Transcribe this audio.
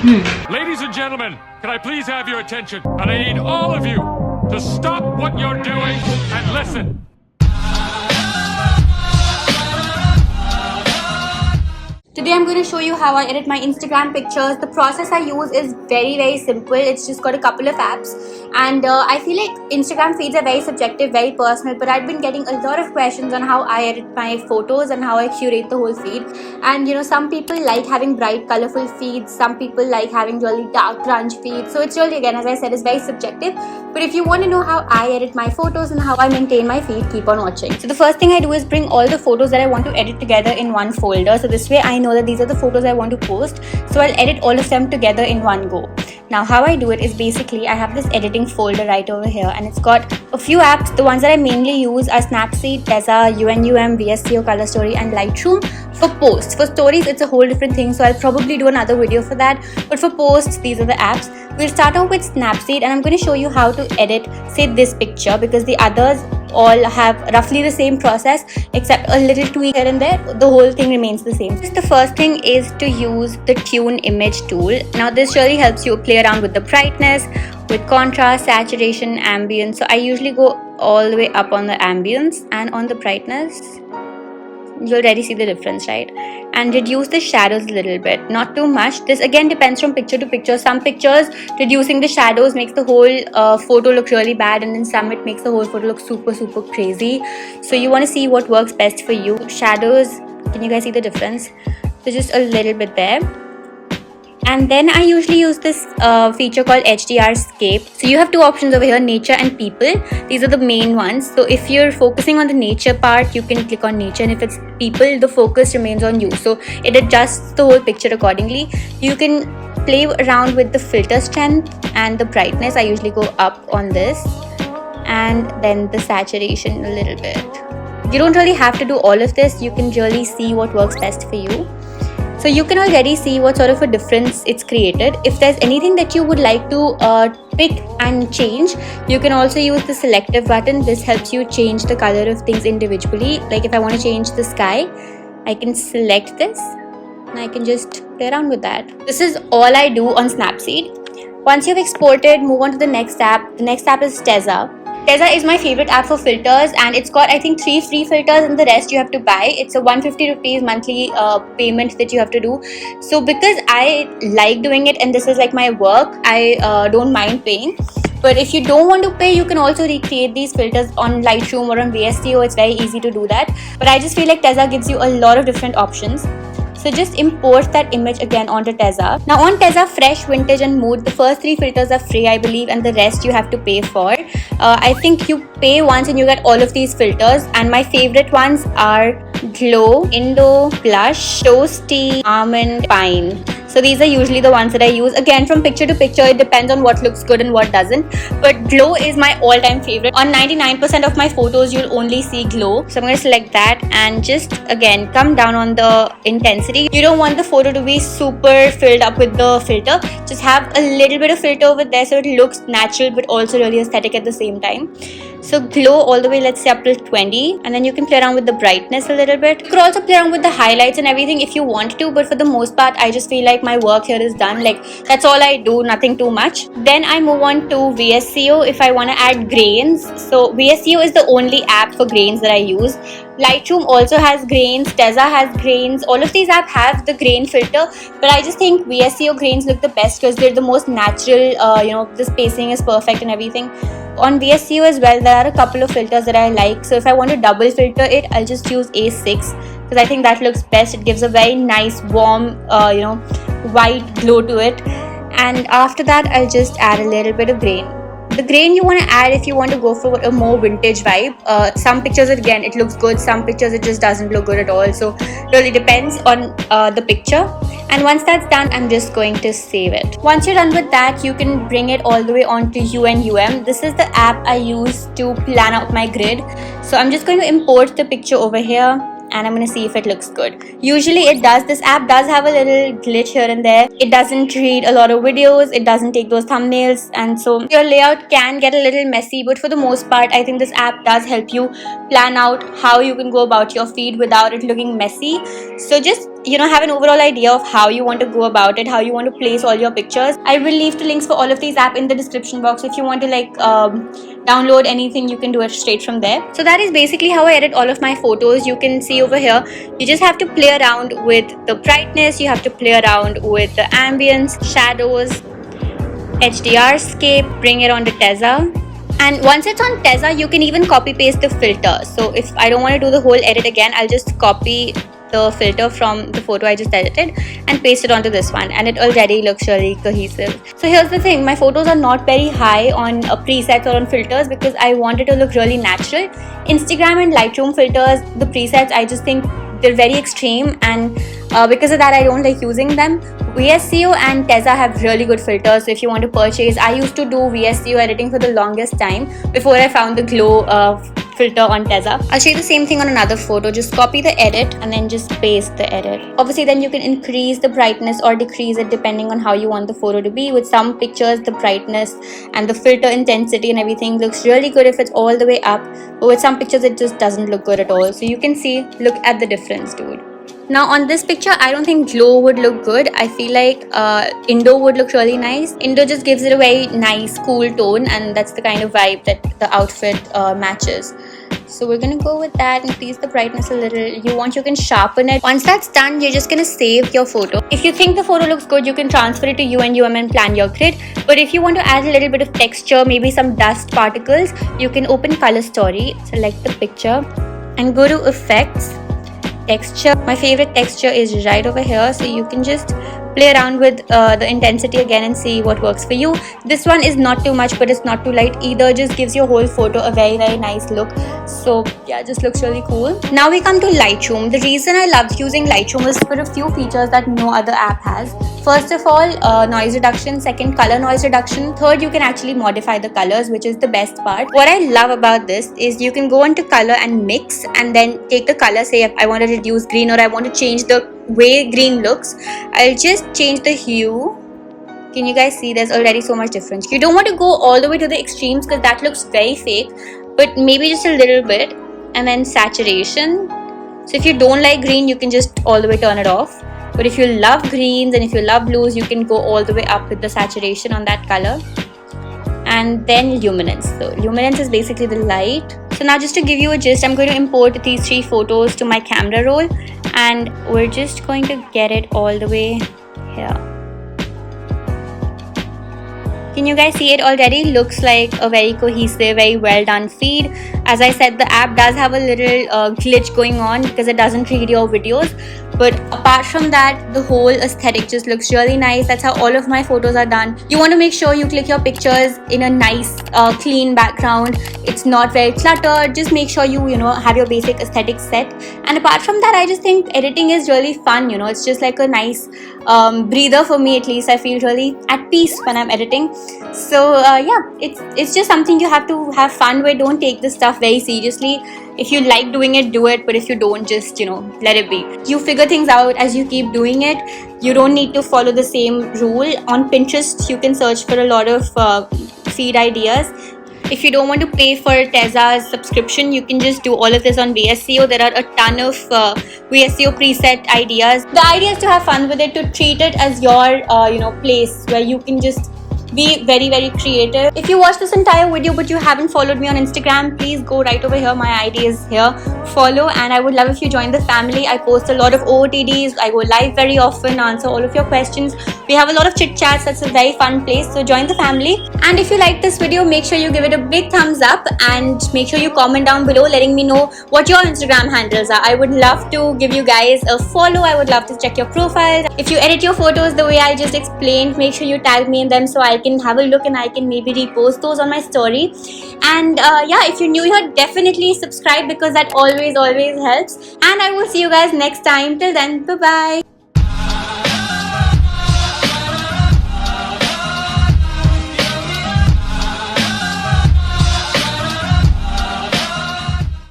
Ladies and gentlemen, can I please have your attention? And I need all of you to stop what you're doing and listen. Today I'm going to show you how I edit my Instagram pictures. The process I use is very simple. It's just got a couple of apps, and I feel like Instagram feeds are very subjective, very personal, but I've been getting a lot of questions on how I edit my photos and how I curate the whole feed. And you know, some people like having bright colorful feeds, some people like having really dark grunge feeds. So it's really, again, as I said, it's very subjective. But if you want to know how I edit my photos and how I maintain my feed, keep on watching. So the first thing I do is bring all the photos that I want to edit together in one folder. So this way I know that these are the photos I want to post, so I'll edit all of them together in one go. Now how I do it is basically I have this editing folder right over here, and it's got a few apps. The ones that I mainly use are Snapseed, Tezza, UNUM, VSCO, Color Story and Lightroom. For posts, for stories it's a whole different thing, so I'll probably do another video for that, but for posts these are the apps. We'll start off with Snapseed, and I'm going to show you how to edit, say, this picture, because the others all have roughly the same process except a little tweak here and there. The whole thing remains the same. The first thing is to use the tune image tool. Now this really helps you play around with the brightness, with contrast, saturation, ambience. So I usually go all the way up on the ambience and on the brightness. You already see the difference, right? And reduce the shadows a little bit, not too much. This again depends from picture to picture. Some pictures, reducing the shadows makes the whole photo look really bad, and then some it makes the whole photo look super crazy. So you want to see what works best for you. Shadows, can you guys see the difference? So just a little bit there. And then I usually use this feature called HDR Scape. So you have two options over here, nature and people. These are the main ones. So if you're focusing on the nature part, you can click on nature, and if it's people, the focus remains on you. So it adjusts the whole picture accordingly. You can play around with the filter strength and the brightness. I usually go up on this, and then the saturation a little bit. You don't really have to do all of this. You can really see what works best for you. So you can already see what sort of a difference it's created. If there's anything that you would like to pick and change, you can also use the selective button. This helps you change the color of things individually. Like if I want to change the sky, I can select this and I can just play around with that. This is all I do on Snapseed. Once you've exported, move on to the next app. The next app is Tezza. Tezza is my favorite app for filters, and it's got, I think, 3 free filters, and the rest you have to buy. It's a 150 rupees monthly payment that you have to do. So because I like doing it and this is like my work, I don't mind paying. But if you don't want to pay, you can also recreate these filters on Lightroom or on VSCO. It's very easy to do that. But I just feel like Tezza gives you a lot of different options. So just import that image again onto Tezza. Now on Tezza, Fresh, Vintage and Mood, the first 3 filters are free, I believe, and the rest you have to pay for. I think you pay once and you get all of these filters, and my favorite ones are Glow, Indo, Blush, Toasty, Almond, Pine. So these are usually the ones that I use. Again, from picture to picture, it depends on what looks good and what doesn't. But Glow is my all-time favorite. On 99% of my photos, you'll only see Glow. So I'm going to select that and just, again, come down on the intensity. You don't want the photo to be super filled up with the filter. Just have a little bit of filter over there so it looks natural but also really aesthetic at the same time. So Glow all the way, let's say up till 20, and then you can play around with the brightness a little bit. You could also play around with the highlights and everything if you want to, but for the most part I just feel like my work here is done. Like that's all I do, nothing too much. Then I move on to VSCO if I want to add grains. So VSCO is the only app for grains that I use. Lightroom also has grains, Tezza has grains. All of these apps have the grain filter, but I just think VSCO grains look the best because they're the most natural. The spacing is perfect and everything. On VSCO as well, there are a couple of filters that I like. So if I want to double filter it, I'll just use A6 because I think that looks best. It gives a very nice warm, white glow to it. And after that, I'll just add a little bit of grain. The grain you want to add if you want to go for a more vintage vibe. Some pictures, again, it looks good. Some pictures, it just doesn't look good at all. So really depends on the picture. And once that's done, I'm just going to save it. Once you're done with that, you can bring it all the way onto UNUM. This is the app I use to plan out my grid. So I'm just going to import the picture over here, and I'm going to see if it looks good. Usually it does. This app does have a little glitch here and there. It doesn't read a lot of videos. It doesn't take those thumbnails, and so your layout can get a little messy, but for the most part, I think this app does help you plan out how you can go about your feed without it looking messy. So just have an overall idea of how you want to go about it, how you want to place all your pictures, I will leave the links for all of these apps in the description box. If you want to download anything, you can do it straight from there. So that is basically how I edit all of my photos. You can see over here, you just have to play around with the brightness, you have to play around with the ambience, shadows, HDR scape, bring it onto Tezza. And once it's on Tezza, you can even copy paste the filter. So if I don't want to do the whole edit again, I'll just copy the filter from the photo I just edited and paste it onto this one, and it already looks really cohesive. So here's the thing, my photos are not very high on presets or on filters because I want it to look really natural. Instagram and Lightroom filters, the presets, I just think they're very extreme, and because of that I don't like using them. VSCO and Tezza have really good filters. So if you want to purchase, I used to do VSCO editing for the longest time before I found the glow filter on Tezza. I'll show you the same thing on another photo. Just copy the edit and then just paste the edit. Obviously then you can increase the brightness or decrease it depending on how you want the photo to be. With some pictures the brightness and the filter intensity and everything looks really good if it's all the way up, but with some pictures it just doesn't look good at all. So you can see, look at the difference, dude. Now on this picture, I don't think glow would look good. I feel like Indo would look really nice. Indo just gives it a very nice, cool tone, and that's the kind of vibe that the outfit matches. So we're gonna go with that, increase the brightness a little. You can sharpen it. Once that's done, you're just gonna save your photo. If you think the photo looks good, you can transfer it to UNUM and plan your grid. But if you want to add a little bit of texture, maybe some dust particles, you can open Color Story, select the picture, and go to Effects, Texture. My favorite texture is right over here, so you can just play around with the intensity again and see what works for you. This one is not too much, but it's not too light either. Just gives your whole photo a very, very nice look. So yeah, it just looks really cool. Now we come to Lightroom. The reason I loved using Lightroom is for a few features that no other app has. First of all, noise reduction. Second, color noise reduction. Third, you can actually modify the colors, which is the best part. What I love about this is you can go into color and mix, and then take the color. Say if I want to reduce green, or I want to change the way green looks, I'll just change the hue. Can you guys see there's already so much difference? You don't want to go all the way to the extremes because that looks very fake, but maybe just a little bit. And then saturation. So if you don't like green, you can just all the way turn it off. But if you love greens and if you love blues, you can go all the way up with the saturation on that color. And then luminance. So luminance is basically the light. So now just to give you a gist, I'm going to import these 3 photos to my camera roll, and we're just going to get it all the way here. Can you guys see it already looks like a very cohesive, very well done feed? As I said, the app does have a little glitch going on because it doesn't read your videos. But apart from that, the whole aesthetic just looks really nice. That's how all of my photos are done. You want to make sure you click your pictures in a nice, clean background. It's not very cluttered. Just make sure you have your basic aesthetic set. And apart from that, I just think editing is really fun. It's just like a nice breather for me. At least I feel really at peace when I'm editing. So yeah, it's just something you have to have fun with. Don't take this stuff very seriously. If you like doing it, do it. But if you don't, just let it be. You figure things out as you keep doing it. You don't need to follow the same rule. On Pinterest, you can search for a lot of feed ideas. If you don't want to pay for Tezza's subscription, you can just do all of this on VSCO. There are a ton of VSCO preset ideas. The idea is to have fun with it, to treat it as your place where you can just be very, very creative. If you watched this entire video but you haven't followed me on Instagram, please go right over here. My ID is here. Follow, and I would love if you join the family. I post a lot of OOTDs. I go live very often, answer all of your questions. We have a lot of chit chats. That's a very fun place. So join the family. And if you like this video, make sure you give it a big thumbs up, and make sure you comment down below letting me know what your Instagram handles are. I would love to give you guys a follow. I would love to check your profiles. If you edit your photos the way I just explained, make sure you tag me in them so I can have a look and I can maybe repost those on my story. And yeah, if you're new here, definitely subscribe because that always helps. And I will see you guys next time. Till then, bye bye.